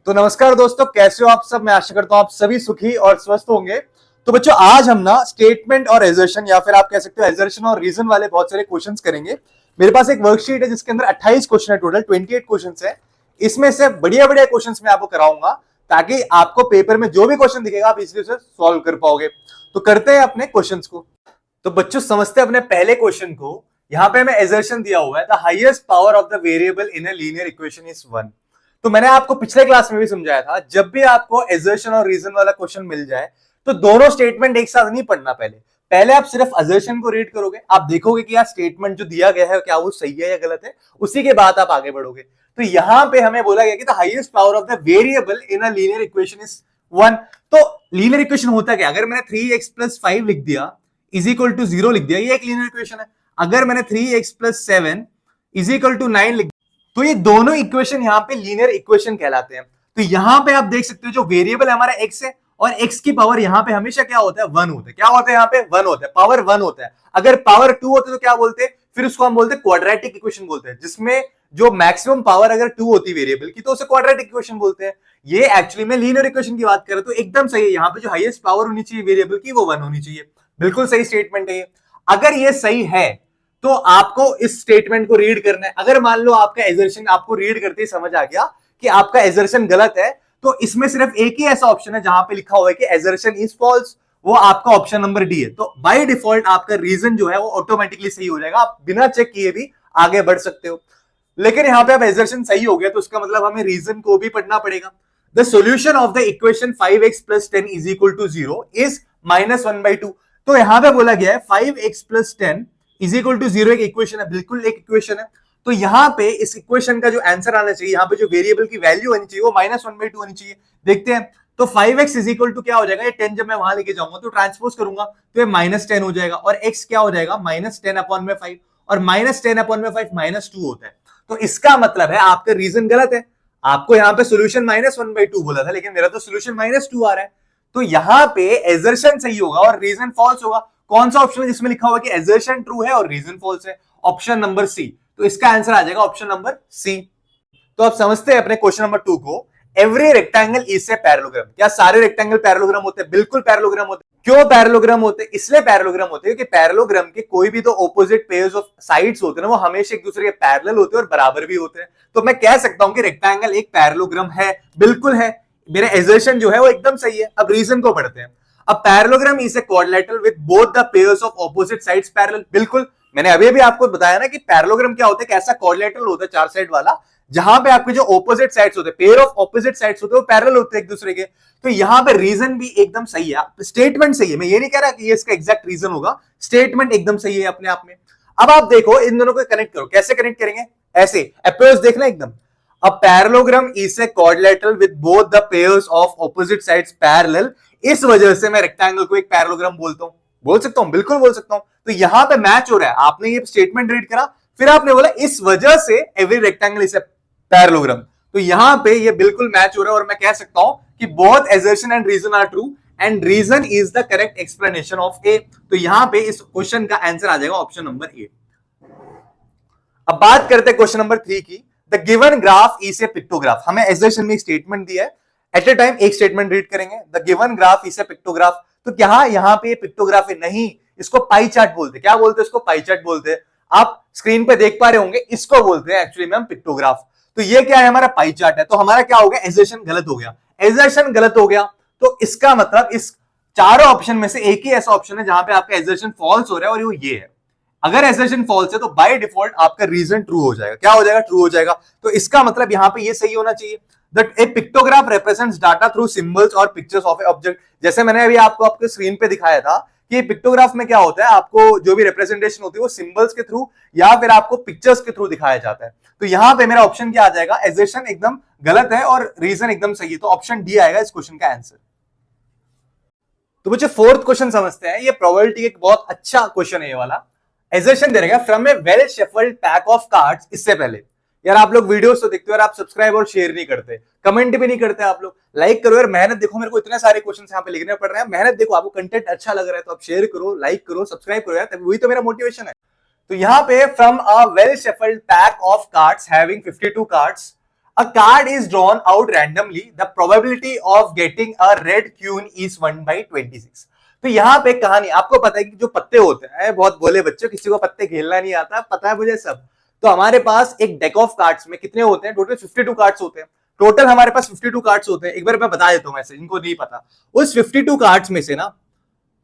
तो नमस्कार दोस्तों, कैसे हो आप सब। मैं आशा करता हूं आप सभी सुखी और स्वस्थ होंगे। तो बच्चों, आज हम ना स्टेटमेंट और एजर्शन या फिर आप कह सकते हो एजर्शन और रीजन वाले बहुत सारे क्वेश्चंस करेंगे। मेरे पास एक वर्कशीट है जिसके अंदर 28 क्वेश्चन है, टोटल 28 क्वेश्चंस है। इसमें से बढ़िया बढ़िया क्वेश्चंस मैं आपको कराऊंगा ताकि आपको पेपर में जो भी क्वेश्चन दिखेगा आप इजीली उसे सॉल्व कर पाओगे। तो करते हैं अपने क्वेश्चंस को। तो बच्चों, समझते हैं अपने पहले क्वेश्चन को। यहाँ पे हमें एजर्शन दिया हुआ है, the highest power of the variable in a linear equation is 1। तो मैंने आपको पिछले क्लास में भी समझाया था, जब भी आपको एजर्शन और रीजन वाला क्वेश्चन मिल जाए तो दोनों स्टेटमेंट एक साथ नहीं पढ़ना। पहले पहले आप सिर्फ एजर्शन को रीड करोगे, आप देखोगे कि यार स्टेटमेंट जो दिया गया है क्या वो सही है या गलत है, उसी के बाद आप आगे बढ़ोगे। तो यहां पे हमें बोला गया कि the highest power of the variable in a linear equation is 1। तो लीनियर इक्वेशन होता क्या? अगर मैंने 3x + 5 लिख दिया इज इक्वल टू 0 लिख दिया, ये एक लीनियर इक्वेशन है। अगर मैंने 3x + 7 इज इक्वल टू 9 लिख, तो ये दोनों इक्वेशन यहां पे लीनियर इक्वेशन कहलाते हैं। तो यहां पे आप देख सकते हो जो वेरिएबल हमारा x है और x की पावर यहां पे हमेशा क्या होता है? 1 होता है। क्या होता है? यहां पे 1 होता है, पावर 1 होता है। अगर पावर 2 होते तो क्या बोलते हैं? फिर उसको हम बोलते हैं क्वाड्रेटिक इक्वेशन बोलते हैं, जिसमें जो मैक्सिमम पावर अगर 2 होती वेरिएबल की तो उसे क्वाड्रेटिक इक्वेशन बोलते हैं। ये एक्चुअली में लीनियर इक्वेशन की बात करें तो एकदम सही है। यहां पे जो हाईएस्ट पावर होनी चाहिए वेरिएबल की वो 1 होनी चाहिए। बिल्कुल सही स्टेटमेंट है ये। अगर ये सही है तो आपको इस स्टेटमेंट को रीड करना है। अगर मान लो आपका एजर्शन आपको रीड करते ही समझ आ गया कि आपका एजर्शन गलत है, तो इसमें सिर्फ एक ही ऐसा ऑप्शन है जहां पे लिखा हुआ है कि एजर्शन इज फॉल्स, वो आपका ऑप्शन नंबर डी है। तो बाय डिफॉल्ट आपका रीजन जो है वो ऑटोमेटिकली सही हो जाएगा, आप बिना चेक किए भी आगे बढ़ सकते हो। लेकिन यहां पे अब एजर्शन सही हो गया तो उसका मतलब हमें रीजन को भी पढ़ना पड़ेगा। The solution of the equation 5x + 10 is equal to 0 is -1/2। तो यहां पे बोला गया है 5x + 10 इज इक्वल टू 0 एक इक्वेशन है, बिल्कुल एक इक्वेशन है। तो यहां पे इस इक्वेशन का जो आंसर आना चाहिए, यहां पे जो वेरिएबल की वैल्यू आनी चाहिए वो -1/2 होनी चाहिए। देखते हैं। तो 5x इज इक्वल टू क्या हो जाएगा? ये 10 जब मैं वहां लेके जाऊंगा तो ट्रांसपोज करूंगा तो ये -10 हो जाएगा, और x क्या हो जाएगा? -10/5, और -10/5 -2 होता है। तो इसका मतलब है आपका रीजन गलत है। आपको यहां पे सोल्यूशन -1/2 बोला था, लेकिन मेरा तो सोल्यूशन -2 आ रहा है। तो यहां पे एजर्शन सही होगा और रीजन फॉल्स होगा। कौन सा ऑप्शन है जिसमें लिखा हुआ कि एजर्शन ट्रू है और रीजन फॉल्स है? Option number C. तो इसका आंसर आ जाएगा ऑप्शन नंबर सी। तो आप समझते हैं अपने क्वेश्चन नंबर 2 को। Every rectangle is a parallelogram. क्या सारे रेक्टेंगल पैरेललोग्राम होते हैं? बिल्कुल पैरेललोग्राम होते हैं। क्यों पैरेललोग्राम होते हैं? इसलिए पैरेललोग्राम होते हैं क्योंकि पैरेललोग्राम के कोई भी दो ऑपोजिट पेयर्स ऑफ साइड्स होते हैं ना, वो हमेशा एक दूसरे के पैरेलल होते हैं और बराबर भी होते हैं। तो मैं कह सकता हूं कि रेक्टेंगल एक पैरेललोग्राम है। बिल्कुल है, मेरा एजर्शन जो है वो एकदम सही है। अब रीजन को पढ़ते हैं। अब parallelogram is a quadrilateral with both the pairs of opposite sides parallel. बिल्कुल, मैंने अभी भी आपको बताया ना कि पैरेललोग्राम क्या होता है, कैसा क्वाड्रिलेटरल होता है, चार साइड वाला, जहां पे आपके जो ऑपोजिट साइड्स होते हैं, पेयर ऑफ ऑपोजिट साइड्स होते हैं, वो पैरेलल होते हैं एक दूसरे के। तो यहां पे रीजन भी एकदम सही है, स्टेटमेंट सही है। मैं ये नहीं कह रहा कि ये इसका एग्जैक्ट रीजन होगा, स्टेटमेंट एकदम सही है अपने आप में। अब आप देखो इन दोनों को कनेक्ट करो। कैसे कनेक्ट करेंगे? ऐसे अप्रोच देखना एकदम। A parallelogram is a quadrilateral with both the pairs of opposite sides parallel। इस वजह से मैं रेक्टेंगल को एक पैरेललोग्राम बोलता हूं। बोल सकता हूं, बिल्कुल बोल सकता हूं। तो यहां पे मैच हो रहा है। आपने ये स्टेटमेंट रीड करा, फिर आपने बोला इस वजह से every rectangle is a parallelogram. तो यहां पे ये बिल्कुल मैच हो रहा है और मैं कह सकता हूं कि both assertion and reason are true and reason is the correct explanation of A. तो यहां पे इस क्वेश्चन का आंसर आ जाएगा ऑप्शन नंबर ए। अब बात करते हैं क्वेश्चन नंबर 3 की। The given graph is a pictograph. हमें एजर्शन में स्टेटमेंट दिया है, एट ए टाइम एक स्टेटमेंट रीड करेंगे। The given graph is a pictograph. तो क्या यहां पे पिक्टोग्राफ है? नहीं, इसको पाई चार्ट बोलते हैं। क्या बोलते हैं इसको? पाई चार्ट बोलते हैं। आप स्क्रीन पे देख पा रहे होंगे, इसको बोलते हैं एक्चुअली में हम पिक्टोग्राफ। तो ये क्या है? हमारा पाई चार्ट है। तो हमारा क्या हो गया? एजर्शन गलत हो गया। एजर्शन गलत हो गया तो इसका मतलब इस चारों ऑप्शन में से एक ही ऐसा ऑप्शन है जहां पे आपका एजर्शन फॉल्स हो रहा है, और वो ये है। अगर एजर्शन फॉल्स है तो बाय डिफॉल्ट आपका रीजन ट्रू हो जाएगा। क्या हो जाएगा? ट्रू हो जाएगा। तो इसका मतलब यहां पे ये सही होना चाहिए। That A pictograph represents data through symbols और पिक्चर्स ऑफ ए ऑब्जेक्ट। जैसे मैंने अभी आपको आपके स्क्रीन पे दिखाया था कि पिक्टोग्राफ में क्या होता है, आपको जो भी रिप्रेजेंटेशन होती है वो सिंबल्स के थ्रू या फिर आपको पिक्चर्स के थ्रू दिखाया जाता है। तो यहां पे मेरा ऑप्शन क्या आ जाएगा? एजर्शन एकदम गलत है और रीजन एकदम सही है। तो ऑप्शन डी आएगा इस क्वेश्चन का आंसर। तो बच्चों, फोर्थ क्वेश्चन समझते हैं। ये प्रोबेबिलिटी एक बहुत अच्छा क्वेश्चन है ये वाला। एजर्शन दे रहेगा from A well shuffled pack of cards. इससे पहले यार आप लोग वीडियोस तो देखते हो और आप सब्सक्राइब और शेयर नहीं करते, कमेंट भी नहीं करते। आप लोग लाइक करो यार, मेहनत देखो। मेरे को इतने सारे क्वेश्चन यहाँ पे लिखने पड़ रहे हैं, मेहनत देखो। आपको कंटेंट अच्छा लग रहा है तो आप शेयर करो, लाइक करो, सब्सक्राइब करो यार, वही तो मेरा मोटिवेशन है। तो यहाँ पे from a well shuffled pack of cards having 52 cards A card is drawn out randomly. The probability of getting a red queen is 1/26. तो यहाँ पे कहानी, आपको पता है कि जो पत्ते होते हैं, बहुत बोले बच्चों, किसी को पत्ते खेलना नहीं आता, पता है मुझे सब। तो हमारे पास एक डेक ऑफ कार्ड्स में कितने होते हैं? टोटल 52 कार्ड्स होते हैं। टोटल हमारे पास 52 कार्ड्स होते हैं। एक बार मैं बता देता हूं, ऐसे इनको नहीं पता। उस 52 कार्ड्स में से ना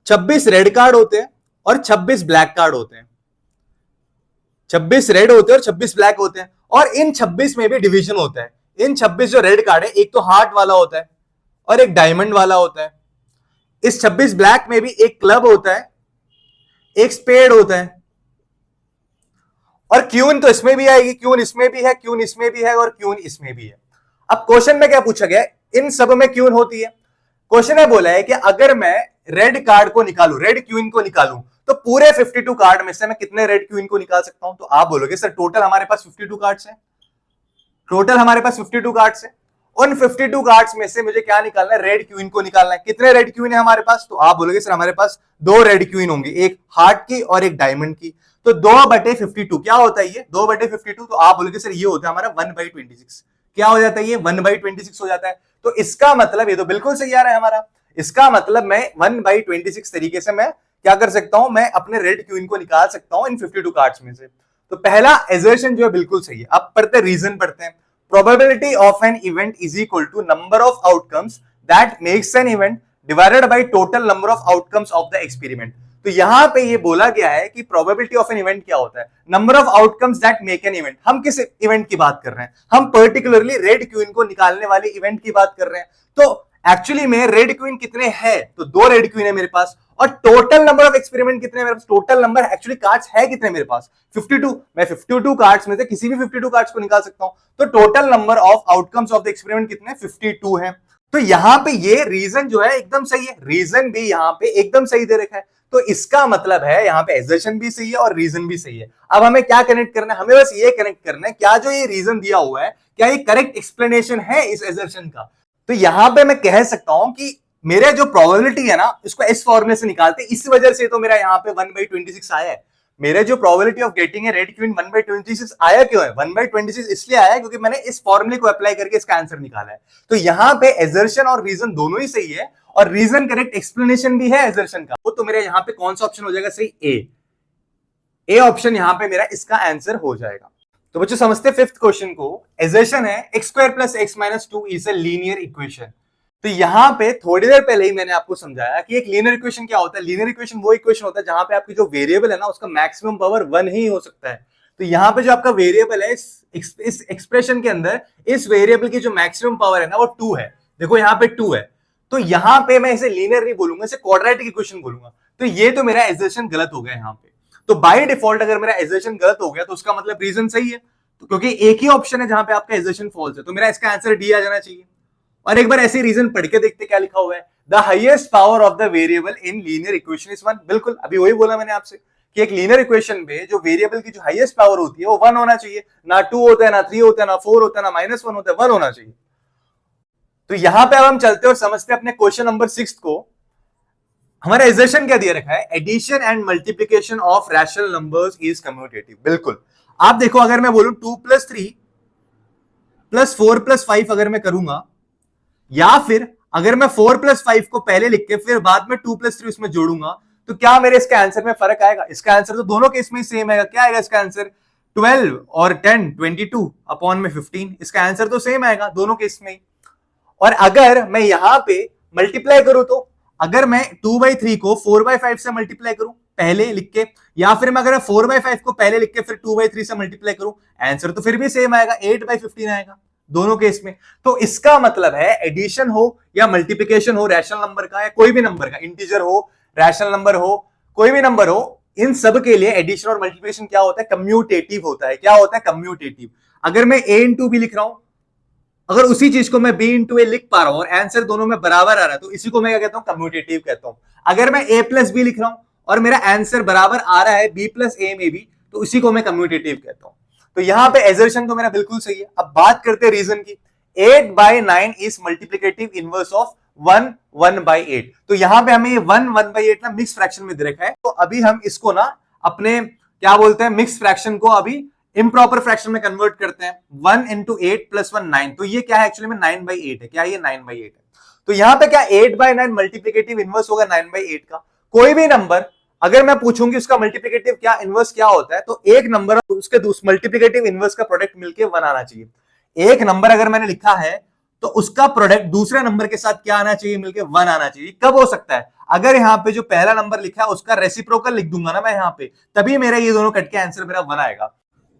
26 रेड कार्ड होते हैं और 26 ब्लैक कार्ड होते हैं। 26 रेड होते हैं और 26 ब्लैक होते हैं। और इन 26 में भी डिवीजन होता है। इन 26 जो रेड कार्ड है, एक तो हार्ट वाला होता है और एक डायमंड वाला होता है। इस 26 ब्लैक में भी एक क्लब होता है, एक स्पेड होता है, और क्यून तो इसमें भी आएगी, क्यून इसमें भी है, क्यून इसमें भी है और क्यून इसमें भी है। अब क्वेश्चन में क्या पूछा गया है? इन सब में क्यून होती है। क्वेश्चन में बोला है कि अगर मैं रेड कार्ड को निकालूं, रेड क्यून को निकालूं, तो पूरे 52 कार्ड में से मैं कितने रेड क्वीन को निकाल सकता हूं? तो आप बोलोगे सर टोटल हमारे पास 52 कार्ड्स हैं। टोटल हमारे पास 52 कार्ड्स हैं। उन 52 कार्ड्स में से मुझे क्या निकालना है? रेड क्वीन को निकालना है। कितने रेड क्वीन है हमारे पास? तो आप बोलोगे सर हमारे पास 2 रेड क्वीन होंगी, एक हार्ट की और एक डायमंड की। तो 2/52 क्या होता है ये? 2/52। तो आप बोलोगे सर ये होता है हमारा 1/26। क्या हो जाता है ये? 1/26 हो जाता है। तो इसका मतलब ये तो बिल्कुल सही आ रहा है हमारा। इसका मतलब मैं 1/26 तरीके से मैं क्या कर सकता हूं? मैं अपने रेड क्वीन को निकाल सकता हूं इन 52 कार्ड्स में से। तो पहला एजर्शन जो है बिल्कुल सही है। अब पढ़ते रीजन पढ़ते हैं। Probability of an event is equal to number of outcomes that makes an event divided by total number of outcomes of the experiment. तो यहां पे ये बोला गया है कि प्रोबेबिलिटी ऑफ एन इवेंट क्या होता है? Number of outcomes that make an event. हम किस इवेंट की बात कर रहे हैं? हम पर्टिकुलरली रेड क्वीन को निकालने वाले इवेंट की बात कर रहे हैं। तो एक्चुअली में रेड क्वीन कितने हैं? तो 2 रेड क्वीन है मेरे पास। और टोटल नंबर ऑफ एक्सपेरिमेंट कितने मेरे पास? टोटल नंबर एक्चुअली कार्ड्स है कितने मेरे पास? 52। मैं 52 कार्ड्स में से किसी भी 52 कार्ड्स को निकाल सकता हूं। तो total number of outcomes of the experiment कितने? 52 है। तो यहां पे ये रीजन जो है एकदम सही है। रीजन भी यहां पे एकदम सही दे रखा है। तो इसका मतलब है यहां पे एजर्शन भी सही है और रीजन भी सही है। अब हमें क्या कनेक्ट करना है? हमें बस ये कनेक्ट करना है, क्या जो ये रीजन दिया हुआ है क्या ये करेक्ट एक्सप्लेनेशन है इस एजर्शन का? तो यहां पे मैं कह सकता हूं कि मेरे जो प्रोबेबिलिटी है ना, इसको इस फॉर्मूले से निकालते, इस वजह से तो मेरा यहां पे 1/26 आया है। मेरे जो probability of getting a red queen 1/26 आया क्यों है? 1/26 इसलिए आया है क्योंकि मैंने इस फॉर्मूले को अप्लाई करके इसका आंसर निकाला है। तो यहां पे एजर्शन और रीजन दोनों ही सही है और रीजन करेक्ट एक्सप्लेनेशन भी है एजर्शन का। वो तो मेरे यहां पे कौन सा ऑप्शन हो जाएगा सही? ए ऑप्शन यहां पे मेरा इसका आंसर हो जाएगा। तो बच्चों समझते फिफ्थ क्वेश्चन को। एजर्शन है x² + x - 2 is a linear equation. तो यहां पे थोड़ी देर पहले ही मैंने आपको समझाया कि एक लीनियर इक्वेशन क्या होता है। लीनियर इक्वेशन वो इक्वेशन होता है जहां पे आपकी जो वेरिएबल है ना उसका मैक्सिमम पावर 1 ही हो सकता है। तो यहां पे जो आपका वेरिएबल है इस एक्सप्रेशन के अंदर, इस वेरिएबल की जो मैक्सिमम पावर है ना वो 2 है। देखो यहां पे 2 है। तो यहां पे मैं इसे लीनियर नहीं बोलूंगा, इसे क्वाड्रेटिक इक्वेशन बोलूंगा। तो ये तो मेरा एजर्शन गलत हो गया यहां पे। तो बाय डिफॉल्ट अगर मेरा एजर्शन गलत हो गया तो उसका मतलब रीजन सही है। तो क्योंकि एक ही ऑप्शन है जहां पे आपका एजर्शन फॉल्स है, तो मेरा इसका आंसर डी आ जाना चाहिए। और एक बार ऐसे रीजन पढ़ के देखते क्या लिखा हुआ है। The highest power of the variable in linear equation is 1। बिल्कुल अभी वही बोला मैंने आपसे कि एक लीनियर इक्वेशन में जो वेरिएबल की जो हाईएस्ट पावर होती है वो 1 होना चाहिए। ना 2 होता है, ना 3 होता है, ना 4 होता है, ना -1 होता है, 1 होना चाहिए। तो यहां पे अब हम चलते और समझते अपने क्वेश्चन नंबर 6 को। हमारा एजर्शन क्या दिया रखा है? Addition and multiplication of rational numbers is commutative. बिल्कुल आप देखो, अगर मैं बोलूं 2 + 3 + 4 + 5 अगर मैं करूंगा, या फिर अगर मैं 4 + 5 को पहले लिख के फिर बाद में 2 + 3 उसमें जोड़ूंगा, तो क्या मेरे इसके आंसर में फर्क आएगा? इसका आंसर तो दोनों केस में सेम आएगा। क्या आएगा इसका आंसर? 12 और 10 22/15। इसका आंसर तो सेम आएगा दोनों केस में। और अगर मैं यहां पे मल्टीप्लाई करूं, तो अगर मैं 2/3 को 4/5 से मल्टीप्लाई करूं पहले लिख के, या फिर मैं अगर 4/5 को पहले लिख के फिर 2/3 से मल्टीप्लाई करूं, आंसर तो फिर भी सेम आएगा, 8/15 आएगा दोनों केस में। तो इसका मतलब है एडिशन हो या मल्टीप्लिकेशन हो रैशनल नंबर का, या कोई भी नंबर का, इंटीजर हो, रैशनल नंबर हो, कोई भी नंबर हो, इन सब के लिए एडिशन और मल्टीप्लिकेशन क्या होता है? कम्यूटेटिव होता है। क्या होता है? कम्यूटेटिव। अगर मैं a × b लिख रहा हूं, अगर उसी चीज को मैं b × a लिख पा रहा हूं और आंसर दोनों में बराबर आ रहा है, तो इसी को मैं क्या कहता हूं? कम्यूटेटिव कहता हूं। अगर मैं a + b लिख रहा हूं और मेरा आंसर बराबर आ रहा है b + a में भी, तो इसी को मैं कम्यूटेटिव कहता हूं। तो यहां पे एजर्शन तो मेरा बिल्कुल सही है। अब बात करते हैं रीजन की। 8/9 इज मल्टीप्लिकेटिव इनवर्स ऑफ 1/8। तो यहां पे हमें ये 1/8 ना मिक्स फ्रैक्शन में दे रखा है। तो अभी हम इसको ना अपने क्या बोलते हैं, मिक्स फ्रैक्शन को अभी इम्प्रॉपर फ्रैक्शन में कन्वर्ट करते हैं, 1 इंटू 8 प्लस 1 9, तो ये क्या है एक्चुअली में 9/8 है। क्या ये 9/8 है? तो यहां पे क्या 8/9 मल्टीप्लिकेटिव इनवर्स होगा 9/8 का। कोई भी नंबर अगर मैं पूछूंगी उसका मल्टीप्लिकेटिव क्या इनवर्स क्या होता है, तो एक नंबर और उसके मल्टीप्लिकेटिव इनवर्स का प्रोडक्ट मिलके 1 आना चाहिए। एक नंबर अगर मैंने लिखा है तो उसका प्रोडक्ट दूसरे नंबर के साथ क्या आना चाहिए? मिलके 1 आना चाहिए। कब हो सकता है? अगर यहाँ पे जो पहला नंबर लिखा है उसका रेसिप्रोकल लिख दूंगा ना मैं यहाँ पे, तभी मेरा ये दोनों कट के आंसर मेरा 1 आएगा।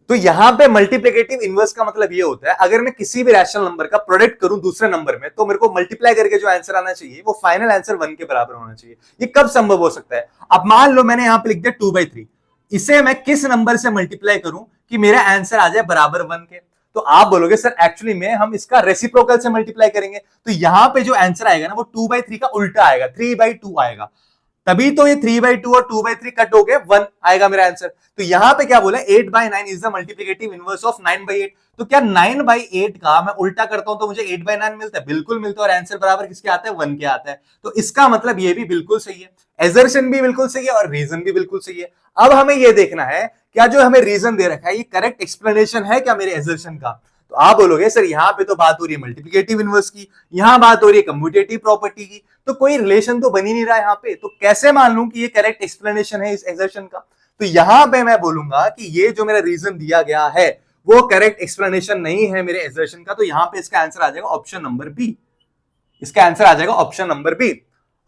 तो यहां पे मल्टीप्लिकेटिव इनवर्स का मतलब ये होता है अगर मैं किसी भी रैशनल नंबर का प्रोडक्ट करूं दूसरे नंबर में, तो मेरे को मल्टीप्लाई करके जो आंसर आना चाहिए वो फाइनल आंसर 1 के बराबर होना चाहिए। ये कब संभव हो सकता है? अब मान लो मैंने यहां पे लिख दिया 2/3, इसे मैं किस नंबर से मल्टीप्लाई करूं कि मेरा आंसर आ जाए बराबर 1 के? तो आप बोलोगे सर एक्चुअली में हम इसका रेसिप्रोकल से मल्टीप्लाई करेंगे, तो यहां पे जो आंसर आएगा ना वो 2/3 का उल्टा आएगा, 3/2 आएगा। तभी तो ये 3/2 और 2/3 कट हो गए, 1 आएगा मेरा आंसर। तो यहां पे क्या बोला? 8/9 is the multiplicative inverse of 9/8। तो क्या 9/8 का मैं उल्टा करता हूं तो मुझे 8/9 मिलता है? बिल्कुल मिलता है, और आंसर बराबर किसके आता है? 1 के आता है। तो इसका मतलब ये भी बिल्कुल सही है, एजर्शन भी बिल्कुल सही है और रीजन भी बिल्कुल सही है। अब हमें ये देखना है क्या जो हमें रीजन दे रखा है ये करेक्ट एक्सप्लेनेशन है क्या मेरे एजर्शन का? तो आप बोलोगे सर यहां पे तो बात हो रही है मल्टीप्लिकेटिव इनवर्स की, यहां बात हो रही है कम्यूटेटिव प्रॉपर्टी की, तो कोई रिलेशन तो बन ही नहीं रहा यहां पे, तो कैसे मान लूं कि ये करेक्ट एक्सप्लेनेशन है इस एक्सर्शन का? तो यहां पे मैं बोलूंगा कि ये जो मेरा रीजन दिया गया है वो करेक्ट एक्सप्लेनेशन नहीं है मेरे एक्सर्शन का। तो यहां पे इसका आंसर आ जाएगा ऑप्शन नंबर बी। इसका आंसर आ जाएगा ऑप्शन नंबर बी।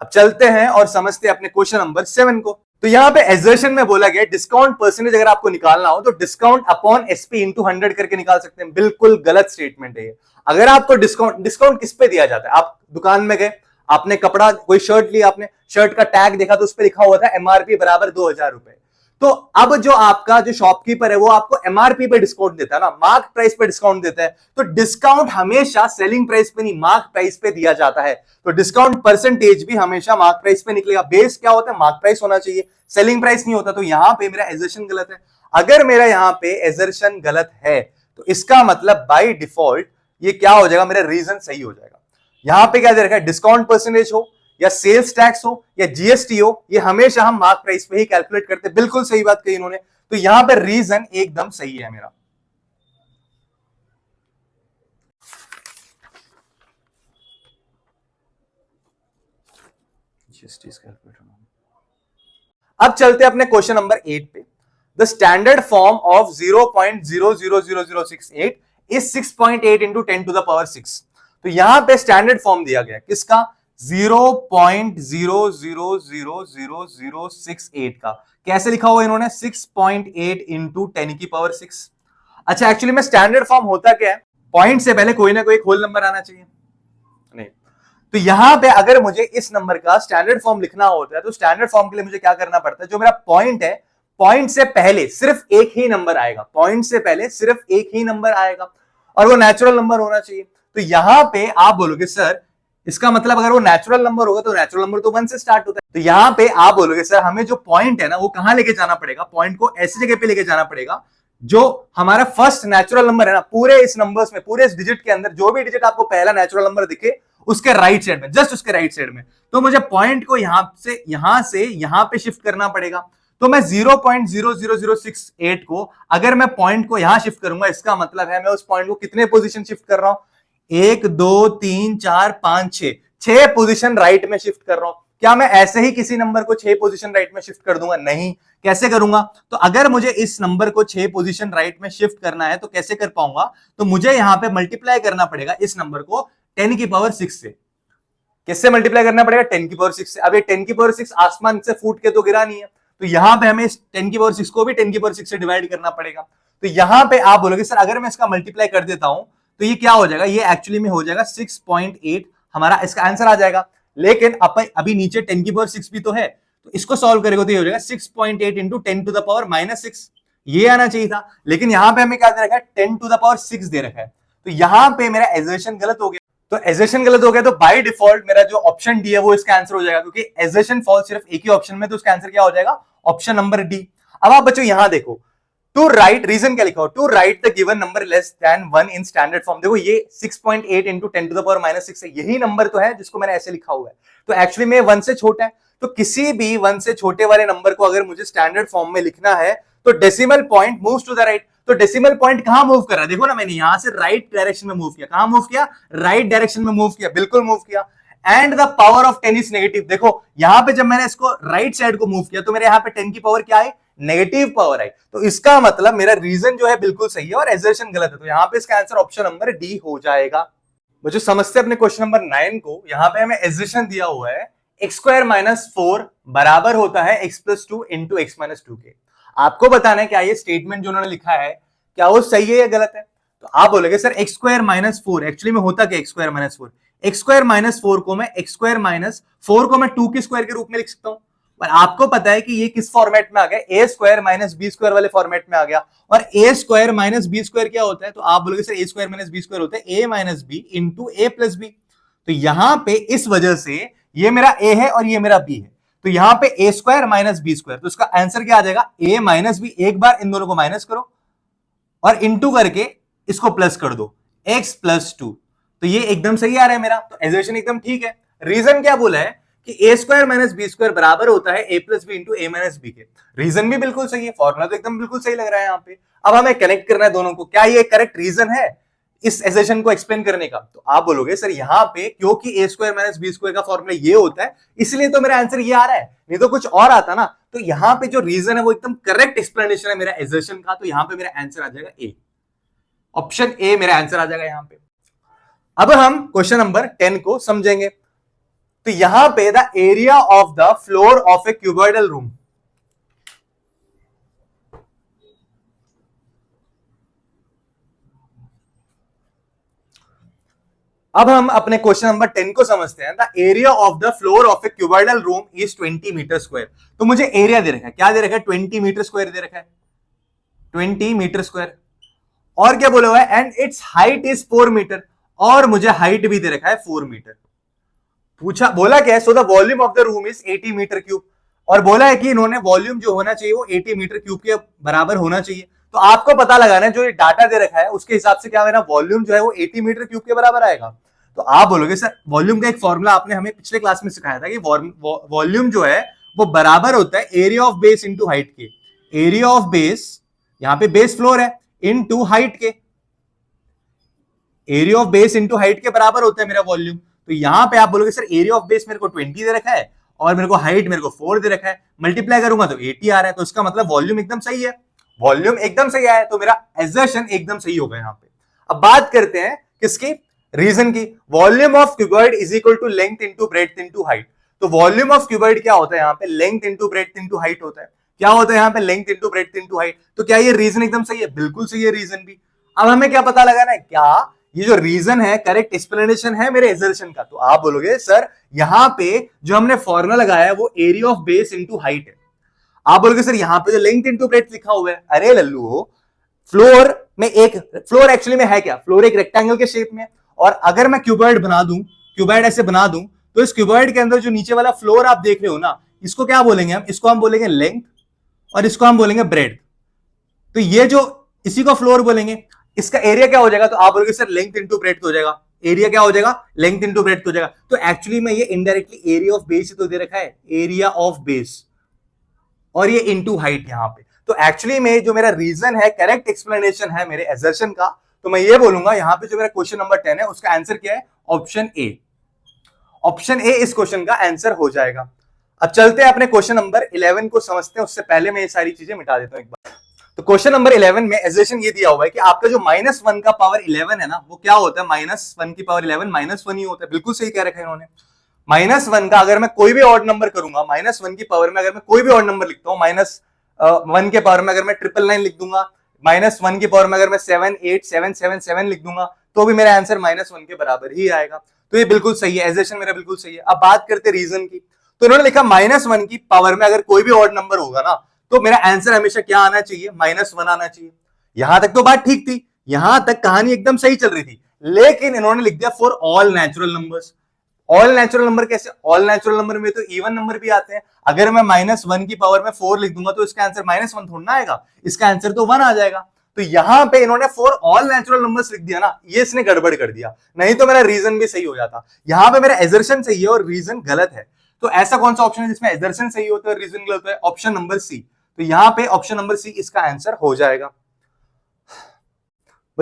अब चलते हैं और समझते हैं अपने क्वेश्चन नंबर 7 को। तो यहां पे एजर्शन में बोला गया डिस्काउंट परसेंटेज अगर आपको निकालना हो तो डिस्काउंट अपॉन एसपी इंटू 100 करके निकाल सकते हैं। बिल्कुल गलत स्टेटमेंट है ये। अगर आपको डिस्काउंट किस पे दिया जाता है? आप दुकान में गए, आपने कपड़ा कोई शर्ट लिया, आपने शर्ट का टैग देखा तो उस पर लिखा हुआ था एमआरपी बराबर 2000 रुपए। तो अब जो आपका जो शॉपकीपर है वो आपको एमआरपी पे डिस्काउंट देता है ना, मार्क प्राइस पे डिस्काउंट देता है। तो डिस्काउंट हमेशा सेलिंग प्राइस पे नहीं मार्क प्राइस पे दिया जाता है। तो डिस्काउंट परसेंटेज भी हमेशा मार्क प्राइस पे निकलेगा। बेस क्या होता है? मार्क प्राइस होना चाहिए, सेलिंग प्राइस नहीं होता। तो यहां पे मेरा एजर्शन गलत है। अगर मेरा यहां पे एजर्शन गलत है तो इसका मतलब बाय डिफॉल्ट ये क्या हो जाएगा? मेरा रीजन सही हो जाएगा। यहां पे क्या दे रखा है? डिस्काउंट परसेंटेज हो या सेल्स टैक्स हो या जीएसटी हो, ये हमेशा हम मार्क प्राइस पे ही कैलकुलेट करते हैं। बिल्कुल सही बात कही इन्होंने। तो यहां पर रीजन एकदम सही है मेरा। अब चलते हैं अपने क्वेश्चन नंबर 8 पे। The standard form of 0.000068 is 6.8 into 10 to the power 6। तो यहां पे स्टैंडर्ड फॉर्म दिया गया किसका? 0.000068 का। कैसे लिखा हुआ इन्होंने? 6.8 इंटू 10 की पावर 6। अच्छा एक्चुअली में स्टैंडर्ड फॉर्म होता क्या है? पॉइंट से पहले कोई ना कोई होल नंबर आना चाहिए नहीं। तो यहां पे अगर मुझे इस नंबर का स्टैंडर्ड फॉर्म लिखना होता है तो स्टैंडर्ड फॉर्म के लिए मुझे क्या करना पड़ता है? जो मेरा पॉइंट है, पॉइंट से पहले सिर्फ एक ही नंबर आएगा। पॉइंट से पहले सिर्फ एक ही नंबर आएगा और वो नेचुरल नंबर होना चाहिए। तो यहां पे आप बोलोगे सर इसका मतलब अगर वो नेचुरल नंबर होगा तो नेचुरल नंबर तो 1 से स्टार्ट होता है। तो यहां पे आप बोलोगे सर हमें जो पॉइंट है ना वो कहां लेके जाना पड़ेगा? पॉइंट को ऐसी जगह पे लेके जाना पड़ेगा जो हमारा फर्स्ट नेचुरल नंबर है ना, पूरे इस नंबर्स में, पूरे इस डिजिट के अंदर जो भी डिजिट आपको पहला नेचुरल नंबर दिखे उसके राइट साइड में, जस्ट उसके राइट साइड में। तो मुझे पॉइंट को यहां से यहां पे शिफ्ट करना पड़ेगा। तो मैं 0.0006 को अगर मैं पॉइंट को यहां शिफ्ट करूंगा, इसका मतलब है मैं उस पॉइंट को कितने पोजीशन शिफ्ट कर रहा हूं? 1 2 3 4 5 6 पोजीशन राइट में शिफ्ट कर रहा हूं। क्या मैं ऐसे ही किसी नंबर को 6 पोजीशन राइट में शिफ्ट कर दूंगा? नहीं। कैसे करूंगा? तो अगर मुझे इस नंबर को 6 पोजीशन राइट में शिफ्ट करना है तो कैसे कर पाऊंगा? तो मुझे यहां पे मल्टीप्लाई करना पड़ेगा इस नंबर को 10 की पावर 6 से। किससे मल्टीप्लाई करना पड़ेगा? 10 की पावर 6 से। अब ये 10 की पावर 6 आसमान से फूट के तो गिरा नहीं है, तो यहां पे हमें 10 की पावर 6 को भी 10 की पावर 6 से डिवाइड करना पड़ेगा। तो यहां पे आप बोलोगे सर अगर मैं इसका मल्टीप्लाई कर देता हूं तो ये क्या हो जाएगा? ये एक्चुअली में हो जाएगा 6.8, हमारा इसका आंसर आ जाएगा। लेकिन अभी नीचे 10 की पावर 6 भी तो है, तो इसको सॉल्व करेगा तो ये हो जाएगा 6.8 इंटू 10 टू द पावर -6। ये आना चाहिए था, लेकिन यहां पे हमें क्या दे रखा है? 10 टू द पावर 6 दे रखा है। तो यहां पे मेरा एजर्शन गलत हो गया। तो एजर्शन गलत हो गया तो बाय डिफॉल्ट मेरा जो ऑप्शन डी है वो इसका आंसर हो जाएगा, क्योंकि एजर्शन फॉल सिर्फ एक ही ऑप्शन में, तो उसका आंसर क्या हो जाएगा? Option number D. अब आप बच्चों यहां देखो, टू राइट, रीजन क्या लिखा हो? To write the given number less than 1 in standard form. देखो ये 6.8 इंटू 10 टू द पावर -6 है, यही नंबर तो है जिसको मैंने ऐसे लिखा हुआ है। तो एक्चुअली में 1 से छोटा है, तो किसी भी 1 से छोटे वाले नंबर को अगर मुझे स्टैंडर्ड फॉर्म में लिखना है तो decimal point moves to the right. तो डेसिमल पॉइंट कहां मूव कर रहा है, देखो ना, मैंने यहां से राइट डायरेक्शन में मूव किया, कहां मूव किया, राइट डायरेक्शन में मूव किया, बिल्कुल मूव किया। And the power of 10 is negative, देखो यहां पे जब मैंने इसको राइट साइड को मूव किया तो मेरे यहां पे 10 की पावर क्या है, नेगेटिव पावर आई। तो इसका मतलब मेरा रीजन जो है बिल्कुल सही है और एजर्शन गलत है, तो यहां पे इसका आंसर ऑप्शन नंबर डी हो जाएगा। मुझे समझते अपने क्वेश्चन नंबर 9 को, यहां पे हमें एजर्शन दिया हुआ है एक्स स्क्वायर माइनस 4 बराबर होता है x plus 2 into x minus 2 के। आपको बताना है क्या ये स्टेटमेंट जो उन्होंने लिखा है क्या वो सही है या गलत है। तो आप बोलोगे sir x square minus 4 actually में होता क्या, x square minus 4, x square minus 4 को मैं एक्स स्क्वायर माइनस 4 को मैं 2 के स्क्वायर के रूप में लिख सकता हूं, पर आपको पता है कि ये किस फॉर्मेट में आ गया, ए स्क्वायर माइनस बी स्क्वायर वाले फॉर्मेट में आ गया। और ए स्क्वायर माइनस बी स्क्वायर क्या होता है, तो आप बोलोगे सर ए स्क्वायर माइनस बी स्क्वायर होता है ए माइनस बी इंटू ए प्लस बी। तो यहां पे इस वजह से ये मेरा ए है और ये मेरा बी है, तो यहां पे ए स्क्वायर माइनस बी स्क्वायर, तो इसका आंसर क्या आ जाएगा, ए माइनस बी। एक बार इन दोनों को माइनस करो और इंटू करके इसको प्लस कर दो, एक्स प्लस 2, तो ये एकदम सही आ रहा है मेरा, तो एजर्शन एकदम ठीक है। रीजन क्या बोला है कि ए स्क्वायर माइनस बी स्क्वायर बराबर होता है ए प्लस बी इंटू ए माइनस बी के। रीजन भी बिल्कुल सही है, फॉर्मूला तो एकदम बिल्कुल सही लग रहा है यहाँ पे। अब हमें कनेक्ट करना है दोनों को, क्या ये करेक्ट रीजन है इस एजर्शन को एक्सप्लेन करने का। तो आप बोलोगे सर यहाँ पे क्योंकि ए स्क्वायर माइनस बी स्क्वायर का फॉर्मूला ये होता है इसलिए तो मेरा आंसर ये आ रहा है, नहीं तो कुछ और आता ना। तो यहाँ पे जो रीजन है वो एकदम करेक्ट एक्सप्लेनेशन है मेरा एजर्शन का, तो यहाँ पे मेरा आंसर आ जाएगा ए, ऑप्शन ए मेरा आंसर आ जाएगा यहाँ पे। अब हम क्वेश्चन नंबर 10 को समझेंगे। तो यहां पे the area of the floor of a cuboidal room, अब हम अपने क्वेश्चन नंबर 10 को समझते हैं। The area of the floor of a cuboidal room is 20 metre square. तो मुझे एरिया दे रखा है, क्या दे रखा है, 20 मीटर स्क्वायर दे रखा है, 20 मीटर स्क्वायर। और क्या बोला हुआ है, and its height is 4 metre, और मुझे हाइट भी दे रखा है 4 मीटर। पूछा बोला क्या है, so the volume of the room is 80 metre cube, और बोला है कि इन्होंने वॉल्यूम जो होना चाहिए वो 80 मीटर क्यूब के बराबर होना चाहिए। तो आपको पता लगाना है जो ये डाटा दे रखा है उसके हिसाब से क्या मेरा वॉल्यूम जो है वो 80 मीटर क्यूब के बराबर आएगा। तो आप बोलोगे सर वॉल्यूम का एक फॉर्मूला आपने हमें पिछले क्लास में सिखाया था कि वॉल्यूम जो है वो बराबर होता है area of base into height के। एरिया ऑफ बेस, यहां पे बेस फ्लोर है, इंटू हाइट के, area of base into height के बराबर होता है मेरा वॉल्यूम। तो यहां पे आप बोलोगे सर एरिया ऑफ बेस मेरे को 20 दे रखा है और मेरे को हाइट मेरे को 4 दे रखा है, मल्टीप्लाई करूंगा तो 80 आ रहा है, तो इसका मतलब वॉल्यूम एकदम सही है, वॉल्यूम एकदम सही आया, तो मेरा एजर्शन एकदम सही होगा यहां पे। अब बात करते हैं किसकी, रीजन की। Volume of cuboid is equal to length into breadth into height. तो वॉल्यूम ऑफ क्यूबॉइड क्या होता है यहाँ पे, length into breadth into height होता है। क्या होता है यहाँ पे, length into breadth into height. तो क्या ये रीजन एकदम सही है, बिल्कुल सही है रीजन भी। अब हमें क्या पता लगाना है, क्या ये जो रीजन है करेक्ट एक्सप्लेनेशन है मेरे एजर्शन का। तो आप बोलोगे सर यहां पे जो हमने फॉर्मूला लगाया है वो area of base into height है। आप बोलोगे सर यहां पे जो लेंथ इंटू ब्रेड्थ लिखा हुआ है, अरे लल्लू फ्लोर में एक फ्लोर एक्चुअली में है क्या, फ्लोर एक रेक्टेंगल के शेप में, और अगर मैं क्यूबॉइड बना दूं, क्यूबॉइड ऐसे बना दूं, तो इस क्यूबॉइड के अंदर जो नीचे वाला फ्लोर आप देख रहे हो ना, इसको क्या बोलेंगे हम, इसको हम बोलेंगे लेंथ और इसको हम बोलेंगे ब्रेड्थ। तो ये जो इसी को फ्लोर बोलेंगे, इसका एरिया क्या हो जाएगा, तो आप बोलोगे सर लेंथ इंटू ब्रेड्थ हो जाएगा, एरिया क्या हो जाएगा, लेंथ इंटू ब्रेड्थ हो जाएगा। तो एक्चुअली में ये इनडायरेक्टली एरिया ऑफ बेस ही तो दे रखा है, एरिया ऑफ बेस, और ये इंटू हाइट यहां पे। तो एक्चुअली में जो मेरा रीजन है करेक्ट एक्सप्लेनेशन है मेरे एजर्शन का, तो मैं ये बोलूंगा यहां पे जो मेरा क्वेश्चन नंबर 10 है उसका आंसर क्या है, ऑप्शन ए। ऑप्शन ए इस क्वेश्चन का आंसर हो जाएगा। अब चलते हैं अपने क्वेश्चन नंबर 11 को समझते हैं, उससे पहले मैं ये सारी चीजें मिटा देता हूं एक बार। तो क्वेश्चन नंबर 11 में एजर्शन ये दिया हुआ है कि आपका जो -1 का पावर 11 है ना, वो क्या होता है, -1 की पावर 11 -1 ही होता है। बिल्कुल सही कह रखा है इन्होंने। -1 का अगर मैं कोई भी ऑड नंबर करूंगा, -1 की पावर में अगर मैं कोई भी ऑड नंबर लिखता हूँ, -1 के पावर में अगर मैं 999 लिख दूंगा, -1 की पावर में अगर मैं 78777 लिख दूंगा, तो भी मेरा आंसर -1 के बराबर ही आएगा। तो ये बिल्कुल सही है, एजर्शन मेरा बिल्कुल सही है। अब बात करते रीजन की। तो इन्होंने लिखा -1 की पावर में अगर कोई भी ऑड नंबर होगा ना, तो मेरा आंसर हमेशा क्या आना चाहिए, -1 आना चाहिए। यहां तक तो बात ठीक थी, यहां तक कहानी एकदम सही चल रही थी, लेकिन इन्होंने लिख दिया for all natural numbers. All natural number कैसे, ऑल नेचुरल नंबर में तो इवन नंबर भी आते हैं। अगर मैं -1 की पावर में 4 लिख दूंगा तो इसका आंसर -1 थोड़ा ना आएगा, इसका आंसर तो 1 आ जाएगा। तो यहां पे इन्होंने फॉर ऑल नेचुरल नंबर्स लिख दिया ना, ये इसने गड़बड़ कर दिया, नहीं तो मेरा रीजन भी सही हो जाता। यहां पे मेरा एजर्शन सही है और रीजन गलत है। तो ऐसा कौन सा ऑप्शन है जिसमें एजर्शन सही होता है और रीजन गलत है, ऑप्शन नंबर सी। तो यहां पे ऑप्शन नंबर सी इसका आंसर हो जाएगा।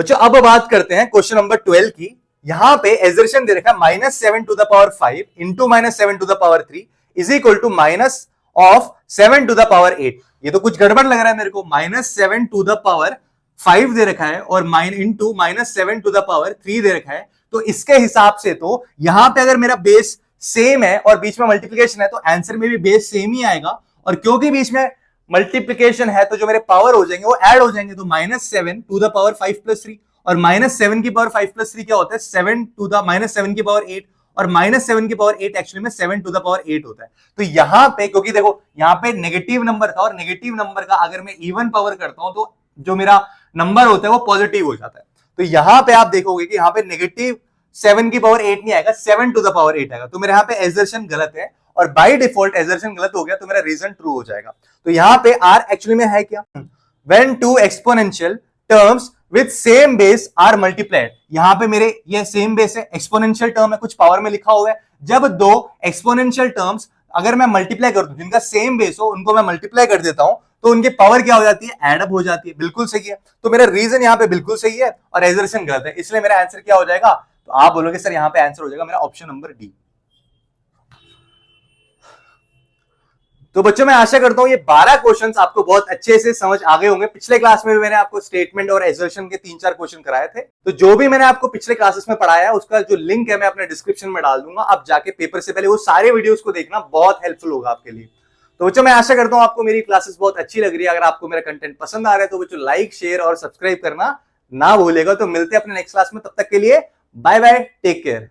बच्चों अब बात करते हैं क्वेश्चन नंबर 12 की। यहां पे एजर्शन दे रखा है -7 to the power 5 into -7 to the power 3 is equal to minus of 7 to the power 8। ये तो कुछ गड़बड़ लग रहा है मेरे को। -7 टू द पावर 5 दे रखा है और इंटू -7 टू द पावर 3 दे रखा है। तो इसके हिसाब से तो यहां पे अगर मेरा बेस सेम है और बीच में मल्टीप्लीकेशन है तो आंसर में भी बेस सेम ही आएगा। और क्योंकि बीच में मल्टीप्लीकेशन है तो जो मेरे पावर हो जाएंगे वो ऐड हो जाएंगे। तो -7 टू द पावर 5 प्लस 3 और -7 की पावर 5 प्लस 3 क्या होता है 7 टू द -7 की पावर 8 और -7 की पावर 8 एक्चुअली में 7 टू द पावर 8 होता है। तो यहां पे क्योंकि देखो यहां पे नेगेटिव नंबर था और नेगेटिव नंबर का अगर मैं इवन पावर करता हूं तो जो मेरा नंबर होता है वो पॉजिटिव हो जाता है। तो यहां पे आप देखोगे कि यहां पे नेगेटिव 7 की पावर 8 नहीं आएगा, 7 टू द पावर 8 आएगा। तो मेरे यहां पे एजर्शन गलत है और बाय डिफॉल्ट एजर्शन गलत हो गया तो मेरा रीजन ट्रू हो जाएगा। तो यहां पे आर एक्चुअली में है क्या, when two exponential terms with same base are multiplied. यहां पे मेरे ये सेम बेस है, एक्सपोनेंशियल टर्म है, कुछ पावर में लिखा हुआ है। जब दो एक्सपोनेंशियल टर्म्स अगर मैं मल्टीप्लाई कर दूं जिनका सेम बेस हो उनको मैं मल्टीप्लाई कर देता हूं तो उनकी पावर क्या हो जाती है, एड अप हो जाती है। बिल्कुल सही है। तो मेरा रीजन यहां पे बिल्कुल सही है और एजर्शन गलत है, इसलिए मेरा आंसर क्या हो जाएगा। तो आप बोलोगे सर यहां पे आंसर हो जाएगा मेरा ऑप्शन नंबर डी। तो बच्चों मैं आशा करता हूं ये 12 क्वेश्चंस आपको बहुत अच्छे से समझ आ गए होंगे। पिछले क्लास में भी मैंने आपको स्टेटमेंट और एजर्शन के 3-4 क्वेश्चन कराए थे। तो जो भी मैंने आपको पिछले क्लासेस में पढ़ाया है उसका जो लिंक है मैं अपने डिस्क्रिप्शन में डाल दूंगा। आप जाके पेपर से पहले वो सारे वीडियोस को देखना, बहुत हेल्पफुल होगा आपके लिए। तो बच्चों मैं आशा करता हूं आपको मेरी क्लासेस बहुत अच्छी लग रही है। अगर आपको मेरा कंटेंट पसंद आ रहा है तो बच्चों लाइक शेयर और सब्सक्राइब करना ना भूलेगा। तो मिलते हैं अपने नेक्स्ट क्लास में, तब तक के लिए बाय बाय, टेक केयर।